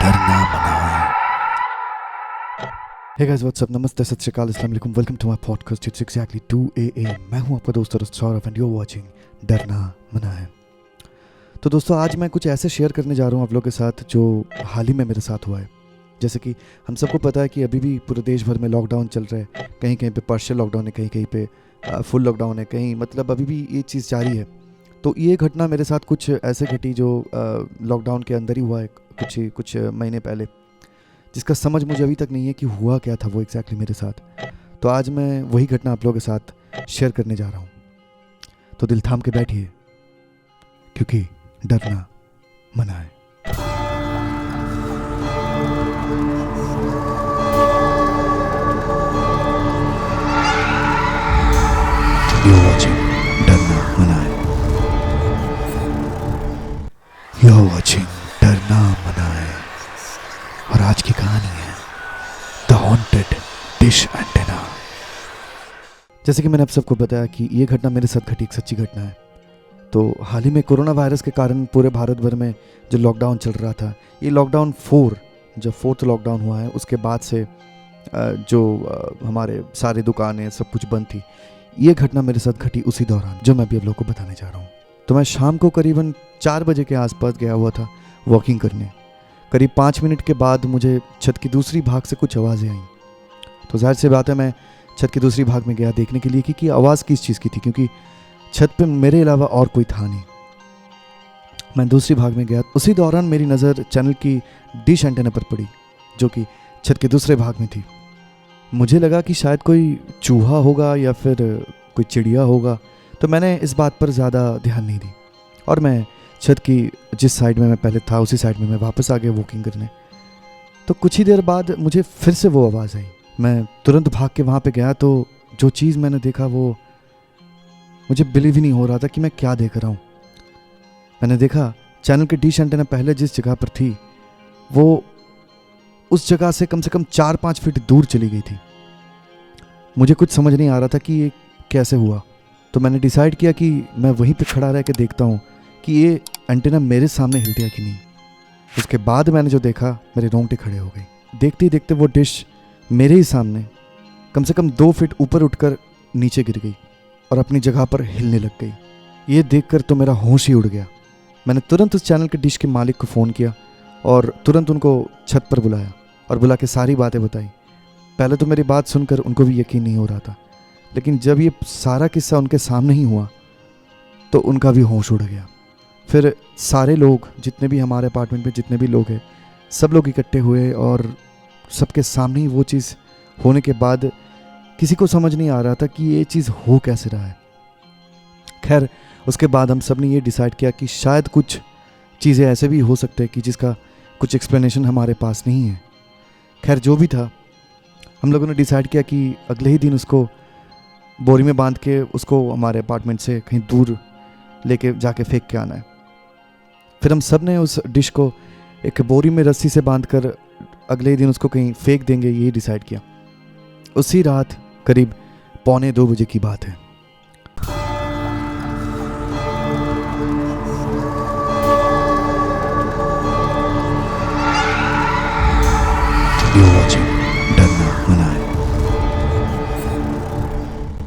डरना मनाए। Hey guys, what's up? नमस्ते, सत श्री अकाल, अस्सलाम वालेकुम, welcome to my podcast. It's exactly 2 AM। मैं हूं आपका दोस्त Saurabh and you are watching डरना मनाए। तो दोस्तों, आज मैं कुछ ऐसे शेयर करने जा रहा हूं आप लोगों के साथ जो हाल ही में मेरे साथ हुआ है। जैसे कि हम सबको पता है कि अभी भी पूरे देश भर में लॉकडाउन चल रहा है। कहीं कहीं पे पार्शियल लॉकडाउन है, कहीं कहीं पे फुल लॉकडाउन है, कहीं मतलब अभी भी ये चीज़ जारी है। तो ये घटना मेरे साथ कुछ ऐसे घटी जो लॉकडाउन के अंदर ही हुआ है, कुछ महीने पहले, जिसका समझ मुझे अभी तक नहीं है कि हुआ क्या था वो एग्जैक्टली मेरे साथ। तो आज मैं वही घटना आप लोगों के साथ शेयर करने जा रहा हूँ। तो दिल थाम के बैठिए, क्योंकि डरना मना है। You're watching डरना मना है। You're watching डरना मना है। और आज की कहानी है द हॉन्टेड डिश एंटेना। जैसे कि मैंने आप सबको बताया कि ये घटना मेरे साथ घटी, एक सच्ची घटना है। तो हाल ही में कोरोना वायरस के कारण पूरे भारत भर में जो लॉकडाउन चल रहा था, ये लॉकडाउन 4 जब 4th लॉकडाउन हुआ है, उसके बाद से जो हमारे सारी दुकानें सब कुछ बंद थी। ये घटना मेरे साथ घटी उसी दौरान जो मैं अभी आप लोगों को बताने जा रहा हूँ। तो मैं शाम को करीबन 4 बजे के आसपास गया हुआ था वॉकिंग करने। करीब 5 मिनट के बाद मुझे छत की दूसरी भाग से कुछ आवाज़ें आईं। तो जाहिर सी बात है, मैं छत की दूसरी भाग में गया देखने के लिए कि आवाज़ किस चीज़ की थी, क्योंकि छत पे मेरे अलावा और कोई था नहीं। मैं दूसरी भाग में गया। उसी दौरान मेरी नज़र चैनल की डिश एंटेना पर पड़ी, जो कि छत के दूसरे भाग में थी। मुझे लगा कि शायद कोई चूहा होगा या फिर कोई चिड़िया होगा, तो मैंने इस बात पर ज़्यादा ध्यान नहीं दी और मैं छत की जिस साइड में मैं पहले था उसी साइड में मैं वापस आ गया वॉकिंग करने। तो कुछ ही देर बाद मुझे फिर से वो आवाज़ आई। मैं तुरंत भाग के वहाँ पे गया, तो जो चीज़ मैंने देखा वो मुझे बिलीव ही नहीं हो रहा था कि मैं क्या देख रहा हूँ। मैंने देखा चैनल की डिश एंटेना पहले जिस जगह पर थी, वो उस जगह से कम 4-5 फीट दूर चली गई थी। मुझे कुछ समझ नहीं आ रहा था कि ये कैसे हुआ। तो मैंने डिसाइड किया कि मैं वहीं पे खड़ा रह के देखता हूँ कि ये एंटेना मेरे सामने हिलती है कि नहीं। उसके बाद मैंने जो देखा, मेरे रोंगटे खड़े हो गए। देखते ही देखते वो डिश मेरे ही सामने कम से कम 2 फीट ऊपर उठकर नीचे गिर गई और अपनी जगह पर हिलने लग गई। ये देखकर तो मेरा होश ही उड़ गया। मैंने तुरंत उस चैनल के डिश के मालिक को फ़ोन किया और तुरंत उनको छत पर बुलाया और बुला के सारी बातें बताई। पहले तो मेरी बात सुनकर उनको भी यकीन नहीं हो रहा था, लेकिन जब ये सारा किस्सा उनके सामने ही हुआ तो उनका भी होश उड़ गया। फिर सारे लोग, जितने भी हमारे अपार्टमेंट में जितने भी लोग हैं, सब लोग इकट्ठे हुए और सबके सामने ही वो चीज़ होने के बाद किसी को समझ नहीं आ रहा था कि ये चीज़ हो कैसे रहा है। खैर, उसके बाद हम सब ने ये डिसाइड किया कि शायद कुछ चीज़ें ऐसे भी हो सकते हैं कि जिसका कुछ एक्सप्लेनेशन हमारे पास नहीं है। खैर, जो भी था, हम लोगों ने डिसाइड किया कि अगले ही दिन उसको बोरी में बांध के उसको हमारे अपार्टमेंट से कहीं दूर लेके जाके फेंक के आना है। फिर हम सब ने उस डिश को एक बोरी में रस्सी से बांधकर अगले ही दिन उसको कहीं फेंक देंगे, यही डिसाइड किया। उसी रात करीब 1:45 बजे की बात है। You're watching